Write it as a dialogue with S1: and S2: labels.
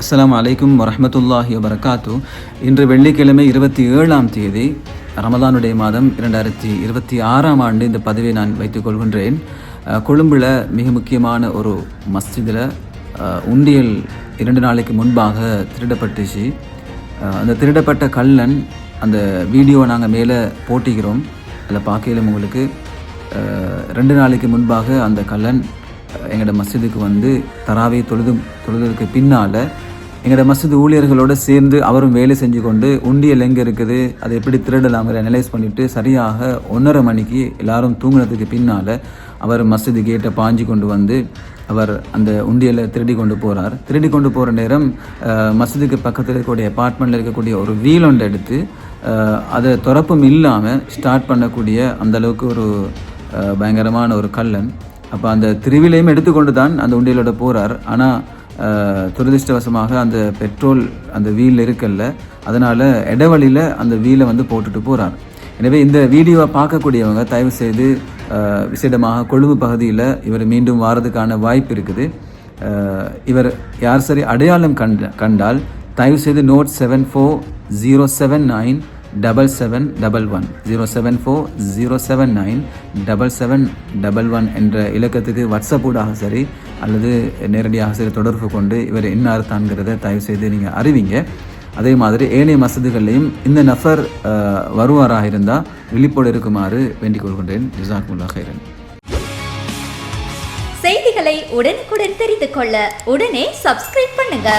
S1: அஸ்ஸலாமு அலைக்கும் வரஹ்மத்துல்லாஹி வபரகாத்து. இன்று வெள்ளிக்கிழமை 27ஆம் தேதி ரமதானுடைய மாதம் 2026ஆம் ஆண்டு இந்த பதிவை நான் வைத்துக் கொள்கின்றேன். கொழும்பில் மிக முக்கியமான ஒரு மஸ்ஜிதில் உண்டியல் 2 நாளைக்கு முன்பாக திருடப்பட்டுச்சு. அந்த திருடப்பட்ட கள்ளன் அந்த வீடியோவை நாங்கள் மேலே போட்டிக்கிறோம். அதில் பார்க்கலும் உங்களுக்கு 2 நாளைக்கு முன்பாக அந்த கள்ளன் எங்களோட மஸ்ஜிதுக்கு வந்து தராவை தொழுதுக்கு பின்னால் எங்களோட மஸ்ஜித் ஊழியர்களோடு சேர்ந்து அவரும் வேலை செஞ்சு கொண்டு உண்டியல் எங்கே இருக்குது, அதை எப்படி திருடலாங்கிற அனலைஸ் பண்ணிவிட்டு சரியாக 1:30 மணிக்கு எல்லாரும் தூங்குனதுக்கு பின்னால் அவர் மஸ்ஜிது கேட்டை பாஞ்சு கொண்டு வந்து அவர் அந்த உண்டியலை திருடி கொண்டு போகிறார். திருடி கொண்டு போகிற நேரம் மஸ்ஜிதுக்கு பக்கத்தில் இருக்கக்கூடிய அப்பார்ட்மெண்ட்டில் இருக்கக்கூடிய ஒரு வீல் ஒன்று எடுத்து அதை திறப்பும் இல்லாமல் ஸ்டார்ட் பண்ணக்கூடிய அந்தளவுக்கு ஒரு பயங்கரமான ஒரு கள்ளன். அப்போ அந்த திருவிலையும் எடுத்துக்கொண்டு தான் அந்த உண்டியலோட போகிறார். ஆனால் துரதிருஷ்டவசமாக அந்த பெட்ரோல் அந்த வீல் இருக்கல்ல, அதனால் இடைவெளியில் அந்த வீலை வந்து போட்டுட்டு போகிறார். எனவே இந்த வீடியோவை பார்க்கக்கூடியவங்க தயவு செய்து விசேடமாக கொழும்பு பகுதியில் இவர் மீண்டும் வாரதுக்கான வாய்ப்பு இருக்குது. இவர் யார் சரி அடையாளம் கண்டால் தயவு செய்து நோட் 7407977711 07407977711 என்ற இலக்கத்துக்கு வாட்ஸ்அப் ஊடாக சரி அல்லது நேரடியாக சரி தொடர்பு கொண்டு இவர் என்ன தான்கிறத தயவு செய்து நீங்கள் அறிவிங்க. அதே மாதிரி ஏனைய மசூதிகள்லையும் இந்த நஃபர் வருவாராக இருந்தால் விழிப்போடு இருக்குமாறு வேண்டிக் கொள்கின்றேன். ஜஸாக்குமுல்லாஹ் ஹைரன்.
S2: செய்திகளை உடனுக்குடன் தெரிந்து கொள்ள உடனே சப்ஸ்கிரைப் பண்ணுங்க.